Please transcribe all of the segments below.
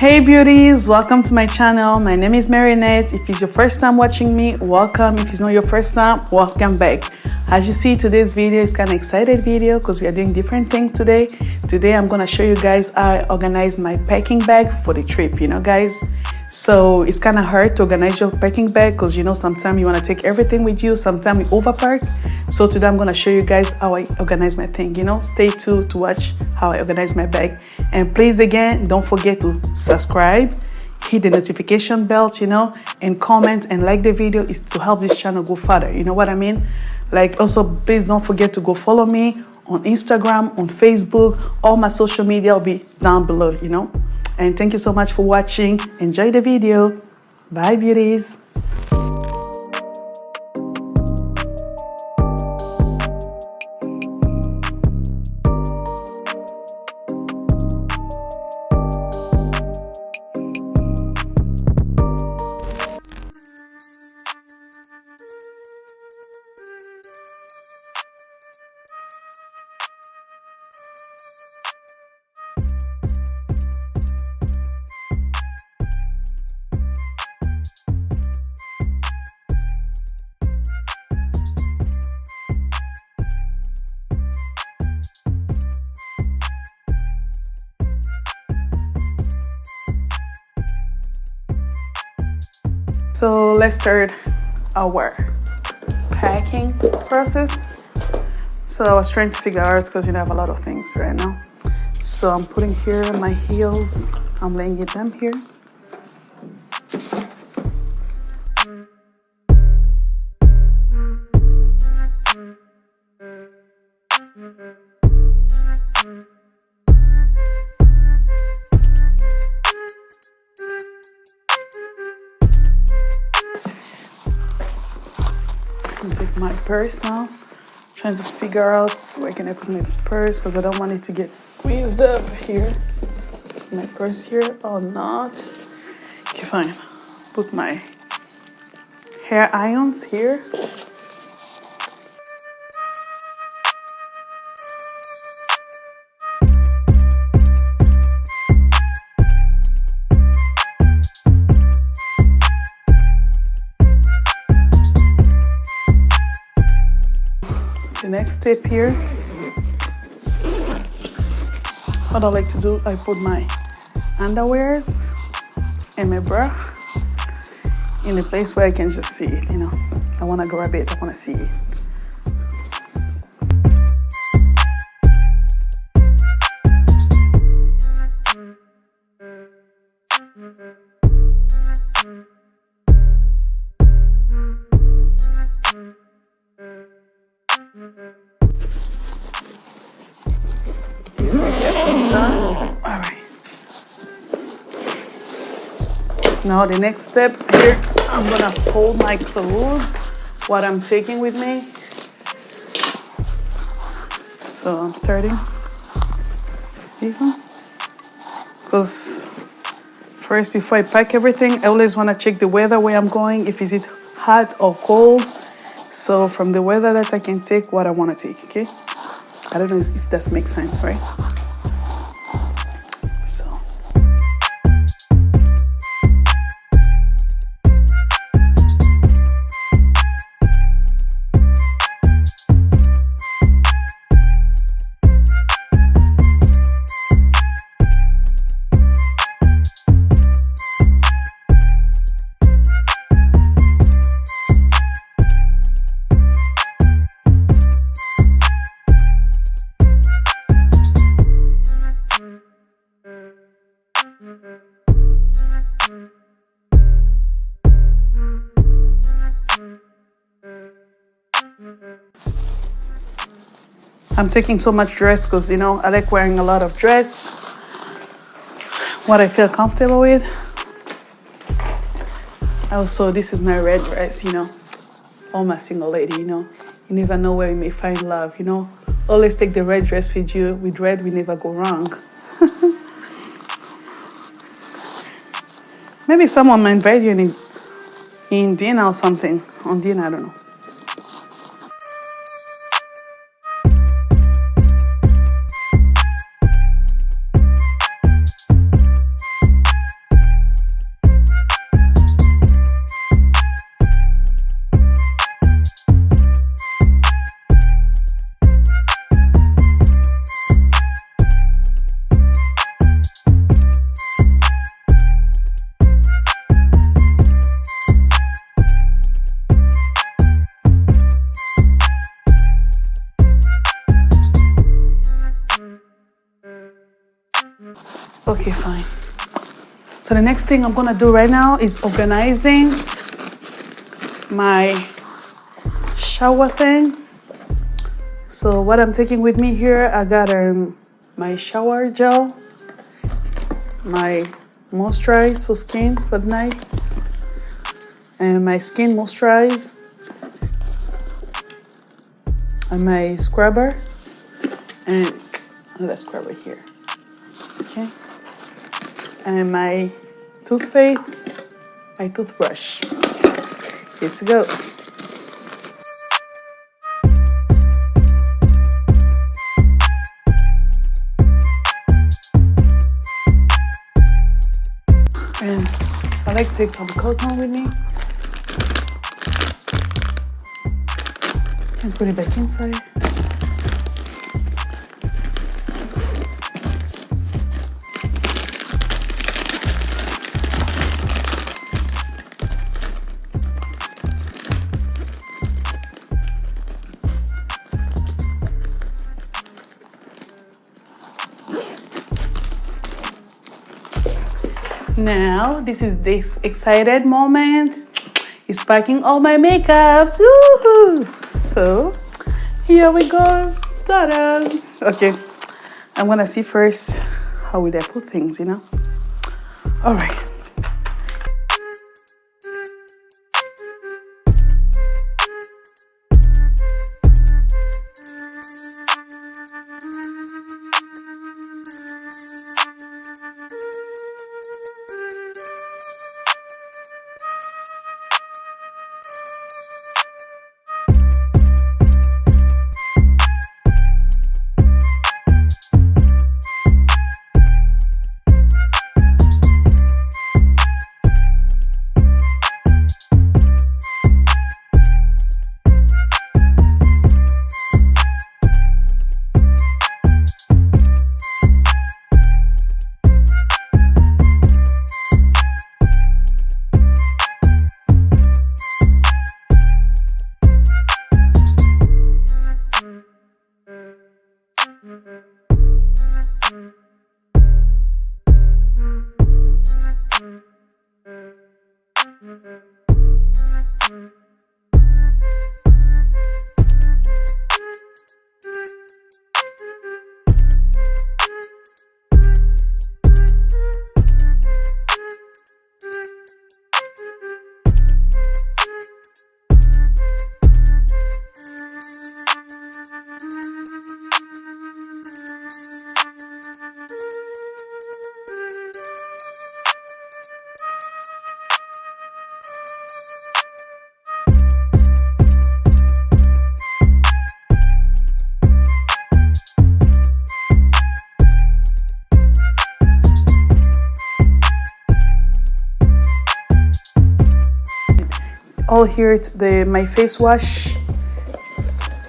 Hey beauties, welcome to my channel. My name is Marinette. If it's your first time watching me, welcome. If it's not your first time, welcome back. As you see, today's video is kind of excited video because we are doing different things today. Today I'm gonna show you guys how I organize my packing bag for the trip, guys. So it's kind of hard to organize your packing bag because sometimes you want to take everything with you, sometimes we overpack. So today I'm going to show you guys how I organize my thing. Stay tuned to watch how I organize my bag. And please again, don't forget to subscribe, hit the notification bell, and comment and like the video is to help this channel go further. You know what I mean? Like also, please don't forget to go follow me on Instagram, on Facebook. All my social media will be down below, And thank you so much for watching. Enjoy the video. Bye, beauties. So let's start our packing process. So I was trying to figure out because I have a lot of things right now. So I'm putting here my heels. I'm laying them here. Take my purse now. Trying to figure out where can I put my purse because I don't want it to get squeezed up here. My purse here or not. Okay, fine. Put my hair irons here. The next step here, what I like to do, I put my underwears and my bra in a place where I can just see it, I want to grab it, I want to see it. All right. Now the next step here, I'm gonna fold my clothes, what I'm taking with me. So I'm starting this one. Because first, before I pack everything, I always wanna check the weather where I'm going, if is it hot or cold. So from the weather that I can take what I wanna take, okay? I don't know if that makes sense, right? I'm taking so much dress because, I like wearing a lot of dress. What I feel comfortable with. Also, this is my red dress, All my single lady, You never know where you may find love, Always take the red dress with you. With red, we never go wrong. Maybe someone might invite you in dinner or something. On dinner, I don't know. fine. So the next thing I'm gonna do right now is organizing my shower thing. So what I'm taking with me here, I got my shower gel, my moisturize for skin for the night, and my skin moisturize, and my scrubber, and another scrubber here. Okay, and my toothpaste, my toothbrush. Good to go. And I like to take some cotton with me and put it back inside. Now, this is this excited moment. It's packing all my makeups. Woohoo! So, here we go. Ta-da! Okay, I'm gonna see first how will I put things, you know? All right. All here my face wash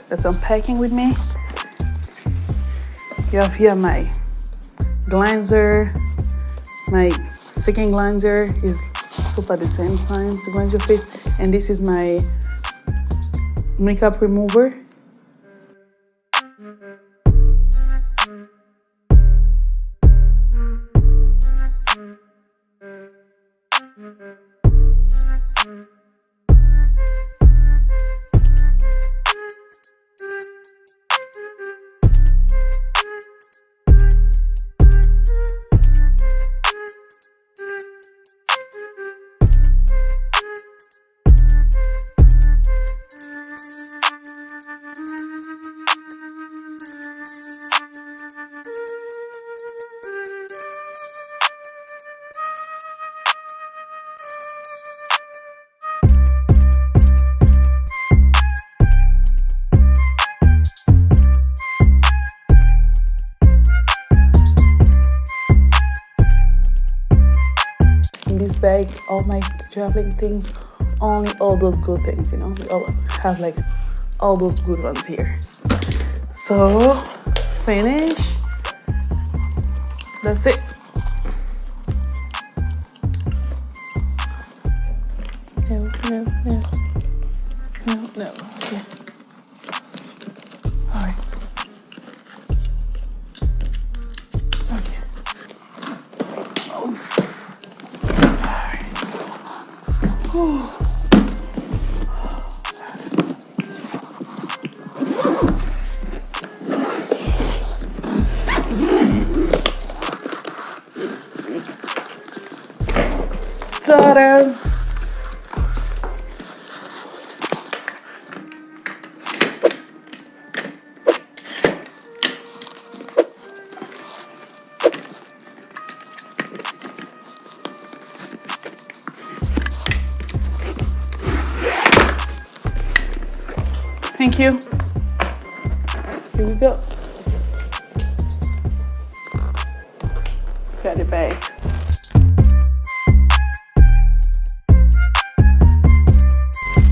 that I'm packing with me. You have here my cleanser. My second cleanser is super the same time to cleanse your face, and this is my makeup remover. Bag all my traveling things, only all those good things, you know. We all have like all those good ones here. So finish. That's it. No. Okay. All right. Okay. Ta-da! Thank you. Here we go. Got it back.